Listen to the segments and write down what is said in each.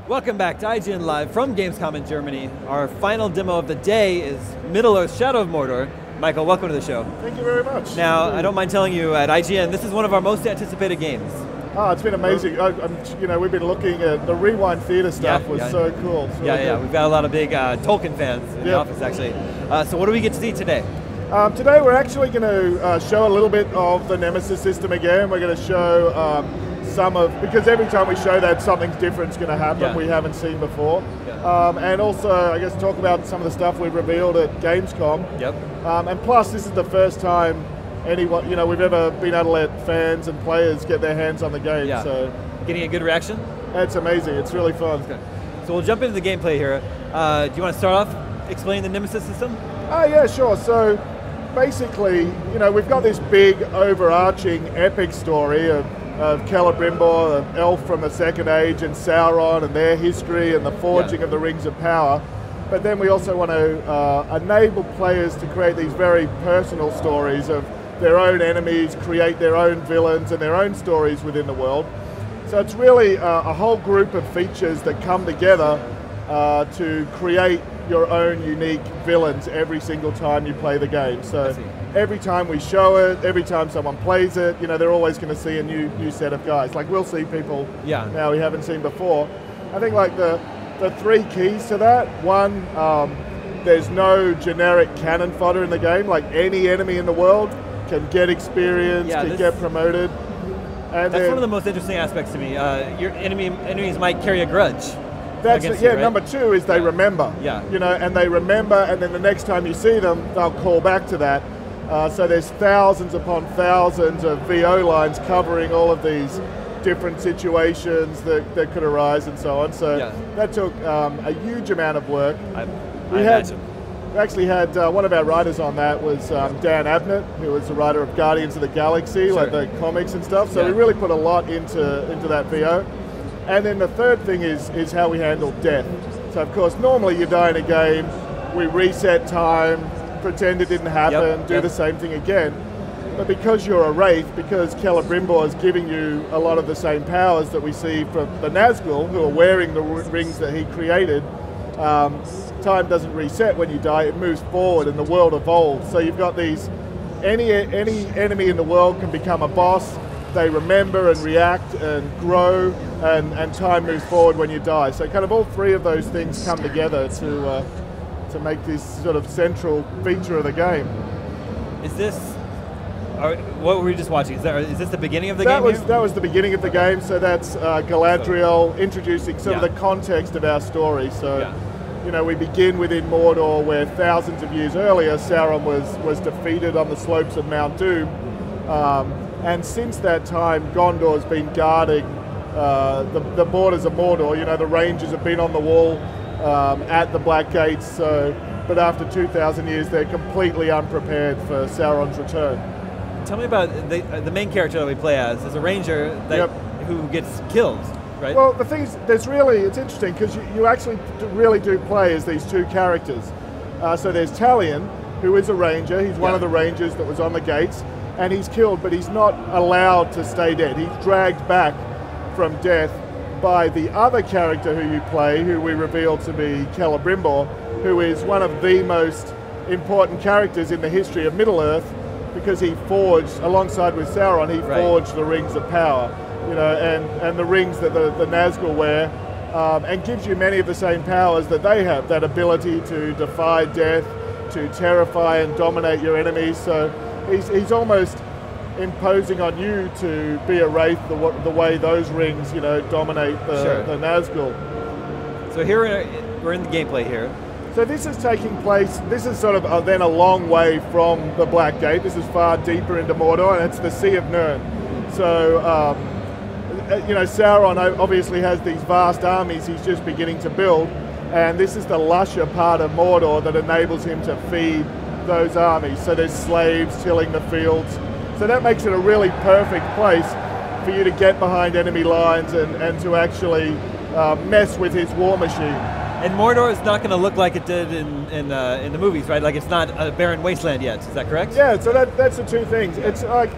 Welcome back to IGN Live from Gamescom in Germany. Our final demo of the day is Middle-earth: Shadow of Mordor. Michael, welcome to the show. Thank you very much. Now, I don't mind telling you, at IGN, this is one of our most anticipated games. Oh, it's been amazing. We've been looking at the Rewind Theater stuff. So cool. We've got a lot of big Tolkien fans in the office, actually. So what do we get to see today? Today we're actually going to show a little bit of the Nemesis system again. We're going to show because every time we show that, something different's going to happen we haven't seen before. And also, I guess, talk about some of the stuff we've revealed at Gamescom. And plus, this is the first time we've ever been able to let fans and players get their hands on the game. So getting a good reaction? It's amazing. It's really fun. Okay. So we'll jump into the gameplay here. Do you want to start off explaining the Nemesis system? Yeah, sure. So basically, we've got this big, overarching, epic story of Celebrimbor, an elf from the Second Age, and Sauron and their history and the forging of the Rings of Power. But then we also want to enable players to create these very personal stories of their own enemies, create their own villains and their own stories within the world. So it's really a whole group of features that come together to create your own unique villains every single time you play the game. So every time we show it, every time someone plays it, they're always going to see a new set of guys. Like, we'll see people now we haven't seen before. I think like the three keys to that: one, there's no generic cannon fodder in the game. Like, any enemy in the world can get experience, can get promoted. And that's one of the most interesting aspects to me. Your enemies might carry a grudge. Number two is they remember. And they remember, and then the next time you see them, they'll call back to that. So there's thousands upon thousands of VO lines covering all of these different situations that could arise and so on. So that took a huge amount of work. We actually had one of our writers on that was Dan Abnett, who was the writer of Guardians of the Galaxy, like the comics and stuff. So we really put a lot into that VO. And then the third thing is how we handle death. So of course, normally you die in a game, we reset time, pretend it didn't happen, do the same thing again. But because you're a Wraith, because Celebrimbor is giving you a lot of the same powers that we see from the Nazgul, who are wearing the rings that he created, time doesn't reset when you die, it moves forward and the world evolves. So you've got these, any enemy in the world can become a boss. They remember and react and grow, and time moves forward when you die. So kind of all three of those things come together to make this sort of central feature of the game. Is this, what were we just watching? Is this the beginning of the game? That was the beginning of the game, so that's Galadriel introducing some of the context of our story. So, we begin within Mordor, where thousands of years earlier, Sauron was defeated on the slopes of Mount Doom. And since that time, Gondor's been guarding the borders of Mordor. The Rangers have been on the wall at the Black Gates. But after 2,000 years, they're completely unprepared for Sauron's return. Tell me about the main character that we play as a ranger who gets killed, right? Well, the thing is, it's interesting because you actually really do play as these two characters. So there's Talion, who is a ranger. He's one of the rangers that was on the gates. And he's killed, but he's not allowed to stay dead. He's dragged back from death by the other character who you play, who we reveal to be Celebrimbor, who is one of the most important characters in the history of Middle-earth, because he forged, alongside with Sauron, he forged the Rings of Power, and the rings that the Nazgul wear, and gives you many of the same powers that they have, that ability to defy death, to terrify and dominate your enemies. So he's almost imposing on you to be a Wraith the way those rings, dominate the Nazgul. So here we're in the gameplay here. So this is taking place, this is sort of then a long way from the Black Gate. This is far deeper into Mordor, and it's the Sea of Nirn. So, Sauron obviously has these vast armies he's just beginning to build, and this is the lusher part of Mordor that enables him to feed those armies. So there's slaves tilling the fields. So that makes it a really perfect place for you to get behind enemy lines and to actually mess with his war machine. And Mordor is not going to look like it did in the movies, right? Like, it's not a barren wasteland yet. Is that correct? Yeah. So that's the two things. It's like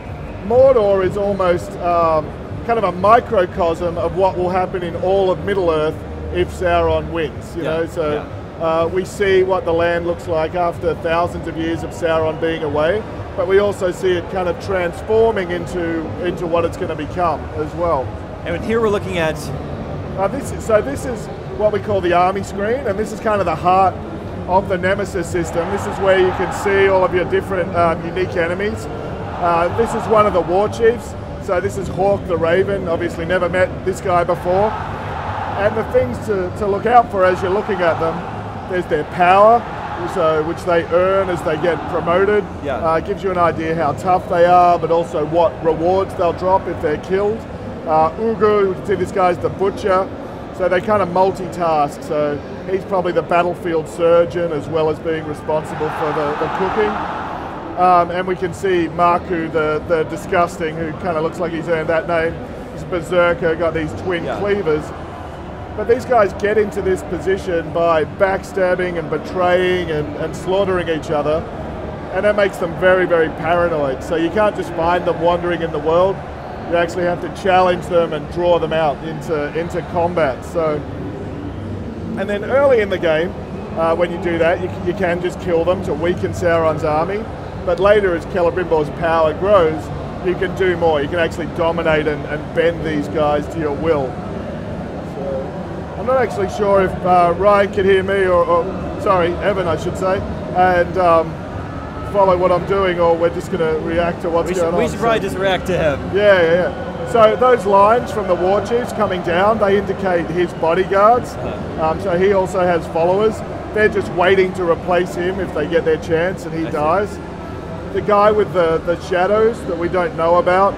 Mordor is almost kind of a microcosm of what will happen in all of Middle-earth if Sauron wins. You know, so we see what the land looks like after thousands of years of Sauron being away, but we also see it kind of transforming into what it's going to become as well. And here we're looking at this is what we call the army screen, and this is kind of the heart of the Nemesis system. This is where you can see all of your different unique enemies. This is one of the war chiefs. So this is Hawk the Raven. Obviously never met this guy before. And the things to look out for as you're looking at them, there's their power, which they earn as they get promoted. Gives you an idea how tough they are, but also what rewards they'll drop if they're killed. Ugu, you can see this guy's the butcher. So they kind of multitask. So he's probably the battlefield surgeon as well as being responsible for the cooking. And we can see Marku, the disgusting, who kind of looks like he's earned that name. He's a berserker, got these twin cleavers. But these guys get into this position by backstabbing and betraying and slaughtering each other. And that makes them very, very paranoid. So you can't just find them wandering in the world. You actually have to challenge them and draw them out into combat. So, and then early in the game, when you do that, you can just kill them to weaken Sauron's army. But later, as Celebrimbor's power grows, you can do more. You can actually dominate and bend these guys to your will. So, I'm not actually sure if Ryan can hear me, or sorry, Evan, I should say, and follow what I'm doing, or we're just going to react to what's going on. We should probably just react to him. Yeah. So those lines from the war chiefs coming down, they indicate his bodyguards. So he also has followers. They're just waiting to replace him if they get their chance and he dies. The guy with the shadows that we don't know about,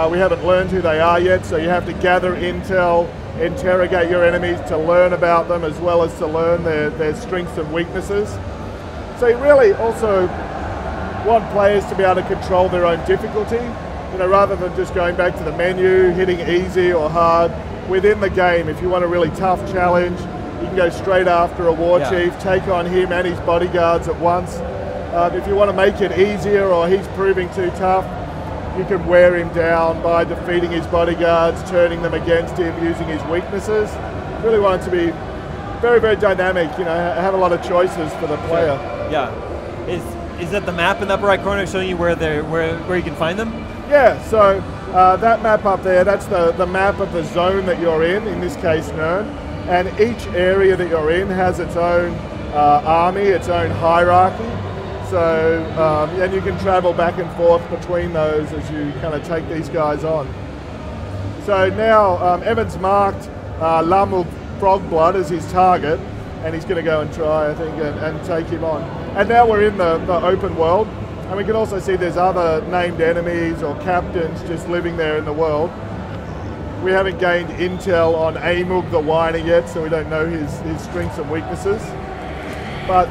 we haven't learned who they are yet, so you have to gather intel, interrogate your enemies to learn about them, as well as to learn their strengths and weaknesses. So you really also want players to be able to control their own difficulty, you know, rather than just going back to the menu, hitting easy or hard. Within the game, if you want a really tough challenge, you can go straight after a war chief, take on him and his bodyguards at once. If you want to make it easier, or he's proving too tough, you can wear him down by defeating his bodyguards, turning them against him, using his weaknesses. Really want it to be very, very dynamic, you know, have a lot of choices for the player. Yeah. Is that the map in the upper right corner showing you where you can find them? Yeah, so that map up there, that's the map of the zone that you're in this case Nirn, and each area that you're in has its own army, its own hierarchy. So, and you can travel back and forth between those as you kind of take these guys on. So now Evan's marked Lamul Frogblood as his target, and he's going to go and try, I think, and take him on. And now we're in the open world, and we can also see there's other named enemies or captains just living there in the world. We haven't gained intel on Amug the Whiner yet, so we don't know his strengths and weaknesses. But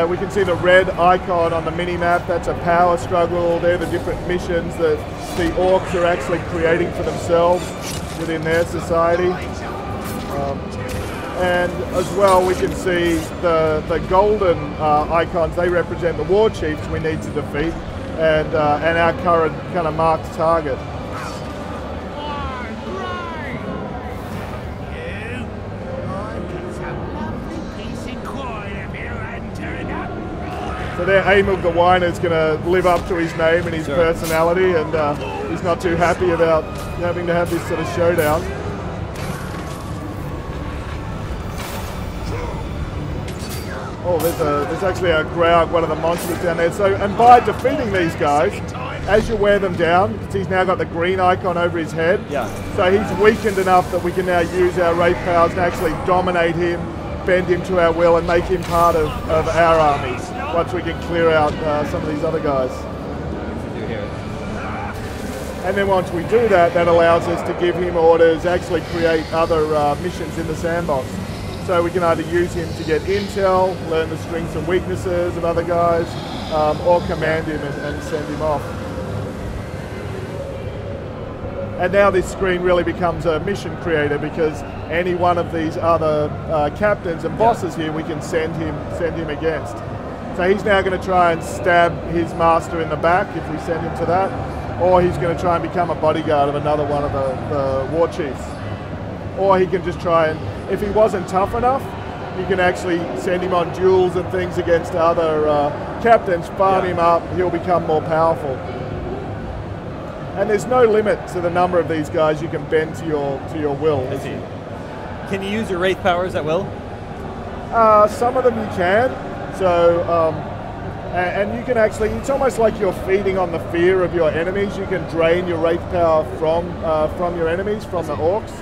we can see the red icon on the mini-map, that's a power struggle. They're the different missions that the orcs are actually creating for themselves within their society. And as well, we can see the golden icons, they represent the war chiefs we need to defeat, and our current kind of marked target. So there, Amug the Whiner is going to live up to his name and his personality, and he's not too happy about having to have this sort of showdown. Oh, there's actually a Graug, one of the monsters down there. So, and by defeating these guys, as you wear them down, he's now got the green icon over his head. So he's weakened enough that we can now use our wraith powers to actually dominate him, bend him to our will, and make him part of our armies, once we can clear out some of these other guys. And then once we do that, that allows us to give him orders, actually create other missions in the sandbox. So we can either use him to get intel, learn the strengths and weaknesses of other guys, or command him and send him off. And now this screen really becomes a mission creator, because any one of these other captains and bosses here, we can send him against. So he's now going to try and stab his master in the back if we send him to that, or he's going to try and become a bodyguard of another one of the war chiefs. Or he can just try and if he wasn't tough enough, you can actually send him on duels and things against other captains, farm him up, he'll become more powerful. And there's no limit to the number of these guys you can bend to your will. I see. Can you use your Wraith powers at will? Some of them you can. So, and you can actually, it's almost like you're feeding on the fear of your enemies. You can drain your Wraith power from your enemies, from the orcs.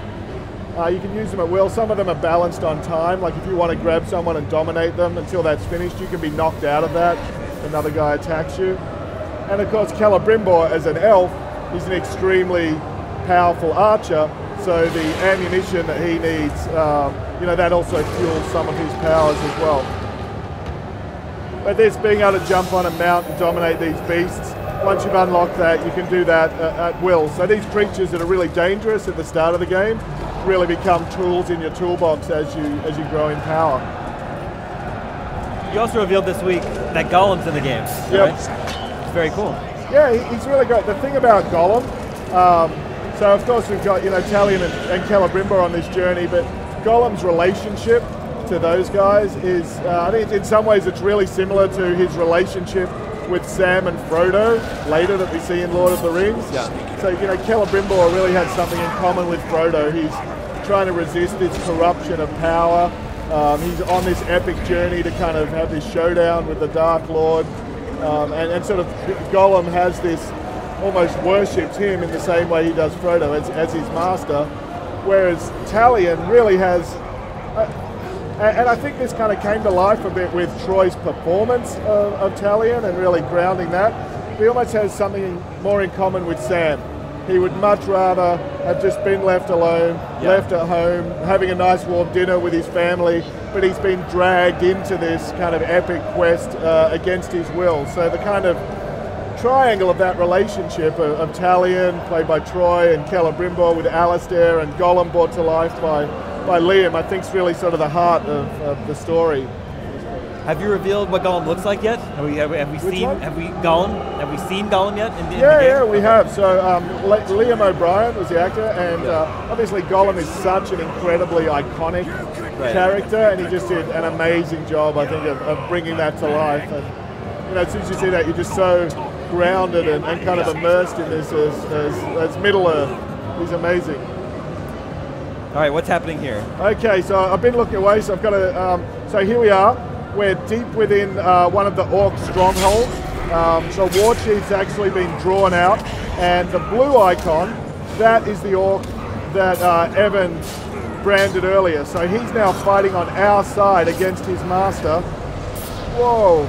You can use them at will. Some of them are balanced on time. Like if you want to grab someone and dominate them until that's finished, you can be knocked out of that. Another guy attacks you. And of course, Celebrimbor, as an elf, he's an extremely powerful archer. So the ammunition that he needs, that also fuels some of his powers as well. But this being able to jump on a mount and dominate these beasts, once you've unlocked that, you can do that at will. So these creatures that are really dangerous at the start of the game really become tools in your toolbox as you grow in power. You also revealed this week that Gollum's in the game. Yep. Right? It's very cool. Yeah, he's really great. The thing about Gollum, so of course we've got Talion and Celebrimbor on this journey, but Gollum's relationship to those guys is, I think in some ways it's really similar to his relationship with Sam and Frodo later that we see in Lord of the Rings. Yeah. So Celebrimbor really had something in common with Frodo. He's trying to resist this corruption of power. He's on this epic journey to kind of have this showdown with the Dark Lord. And sort of Gollum has this, almost worships him in the same way he does Frodo as his master. Whereas Talion really has, and I think this kind of came to life a bit with Troy's performance of Talion and really grounding that. He almost has something more in common with Sam. He would much rather have just been left alone, left at home, having a nice warm dinner with his family, but he's been dragged into this kind of epic quest against his will. So the kind of triangle of that relationship of Talion, played by Troy, and Celebrimbor with Alistair, and Gollum brought to life by Liam, I think is really sort of the heart of the story. Have you revealed what Gollum looks like yet? Have we seen Gollum yet in the game? Yeah, we have. So Liam O'Brien was the actor, and obviously Gollum is such an incredibly iconic character, and he just did an amazing job, I think, of bringing that to life. And as soon as you see that, you're just so grounded and kind of immersed in this as Middle Earth. He's amazing. All right, what's happening here? Okay, so I've been looking away, so I've got to. So here we are. We're deep within one of the orc strongholds. So War Chief's actually been drawn out, and the blue icon, that is the orc that Evan branded earlier. So he's now fighting on our side against his master. Whoa.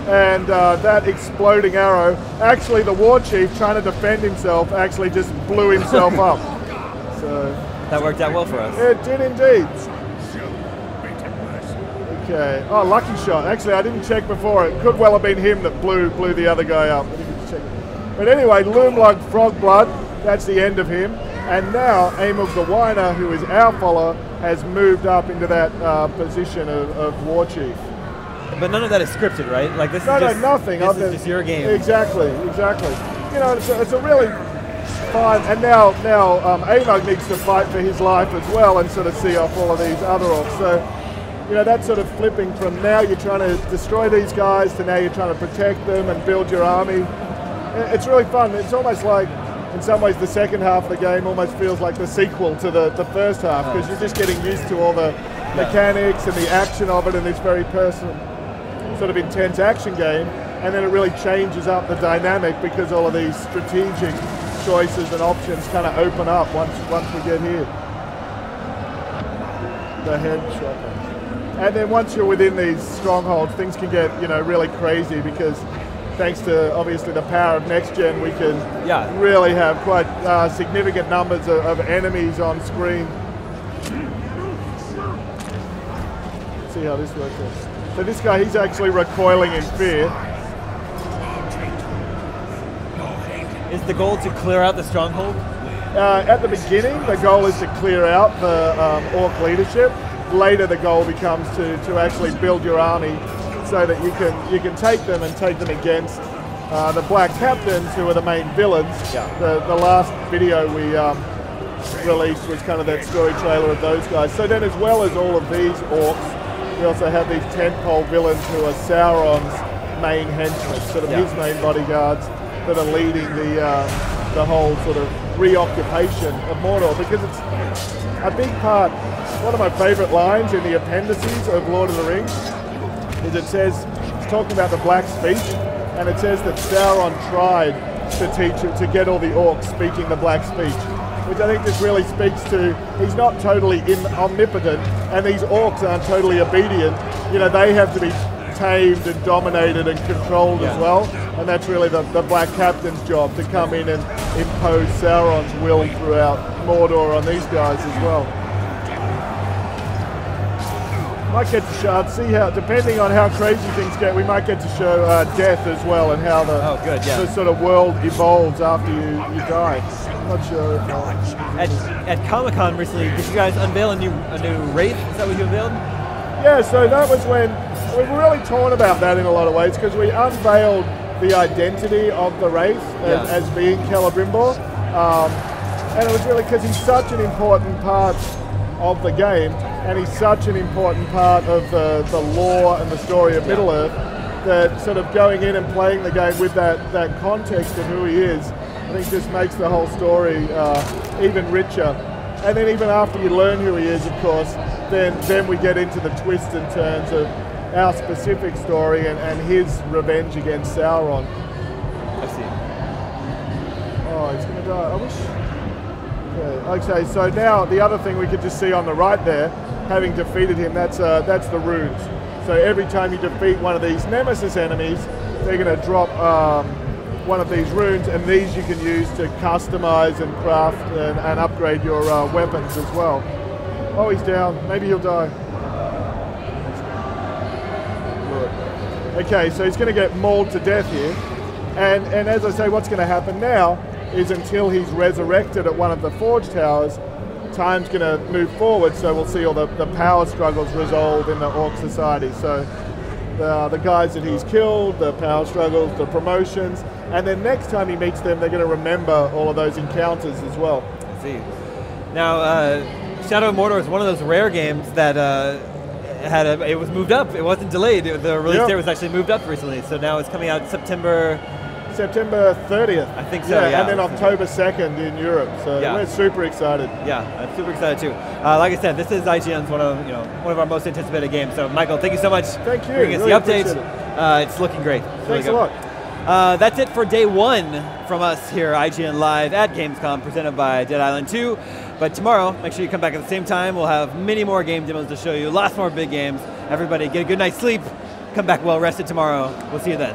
And that exploding arrow, actually the War Chief trying to defend himself actually just blew himself up. So that worked out well for us. It did indeed. Okay. Oh, lucky shot. Actually, I didn't check before. It could well have been him that blew the other guy up. But anyway, Loomlug Frogblood, that's the end of him. And now Amug the Whiner, who is our follower, has moved up into that position of War Chief. But none of that is scripted, right? Like this is just nothing. This is just your game. Exactly. It's a really fun. And now Amug needs to fight for his life as well and sort of see off all of these other orcs. So that's sort of flipping from now you're trying to destroy these guys to now you're trying to protect them and build your army. It's really fun. It's almost like, in some ways, the second half of the game almost feels like the sequel to the first half, because you're just getting used to all the mechanics and the action of it in this very personal, sort of intense action game, and then it really changes up the dynamic because all of these strategic choices and options kind of open up once we get here. The headshot. And then once you're within these strongholds, things can get really crazy, because thanks to obviously the power of next gen, we can really have quite significant numbers of enemies on screen. Let's see how this works out. So this guy, he's actually recoiling in fear. Is the goal to clear out the stronghold? At the beginning, the goal is to clear out the orc leadership. Later, the goal becomes to actually build your army so that you can take them and take them against the Black Captains, who are the main villains. The last video released was kind of that story trailer of those guys. So then as well as all of these orcs, we also have these tentpole villains who are Sauron's main henchmen, sort of his main bodyguards that are leading the whole sort of reoccupation of Mordor, because it's a big part. One of my favorite lines in the appendices of Lord of the Rings is it's talking about the Black Speech, and it says that Sauron tried to get all the orcs speaking the Black Speech, which I think just really speaks to, he's not totally omnipotent, and these orcs aren't totally obedient. You know, they have to be tamed and dominated and controlled as well, and that's really the Black Captain's job, to come in and impose Sauron's will throughout Mordor on these guys as well. Might get to show, see how, depending on how crazy things get, we might get to show death as well, and how the sort of world evolves after you die. I'm not sure if at Comic-Con recently, did you guys unveil a new wraith? Is that what you unveiled? Yeah, so that was when we were really torn about that in a lot of ways, because we unveiled the identity of the wraith as being Celebrimbor, and it was really because he's such an important part of the game, and he's such an important part of the lore and the story of Middle-earth, that sort of going in and playing the game with that context of who he is, I think just makes the whole story even richer. And then even after you learn who he is, of course, then we get into the twists and turns of our specific story and his revenge against Sauron. I see. Oh, he's going to die. I wish... Okay, so now the other thing we could just see on the right there, having defeated him, that's the runes. So every time you defeat one of these Nemesis enemies, they're going to drop one of these runes, and these you can use to customize and craft and upgrade your weapons as well. Oh, he's down. Maybe he'll die. Okay, so he's going to get mauled to death here. And as I say, what's going to happen now is, until he's resurrected at one of the Forge Towers, time's going to move forward, so we'll see all the power struggles resolve in the Orc Society. So the guys that he's killed, the power struggles, the promotions, and then next time he meets them, they're going to remember all of those encounters as well. I see. Now, Shadow of Mordor is one of those rare games that it was moved up. It wasn't delayed. The release date was actually moved up recently, so now it's coming out September 30th. I think so, and then October 2nd in Europe. So we're super excited. Yeah, I'm super excited too. Like I said, this is IGN's one of our most anticipated games. So Michael, thank you so much. Thank you. For bringing us really the update. It's looking great. Thanks a lot. That's it for day one from us here at IGN Live at Gamescom, presented by Dead Island 2. But tomorrow, make sure you come back at the same time. We'll have many more game demos to show you, lots more big games. Everybody get a good night's sleep. Come back well rested tomorrow. We'll see you then.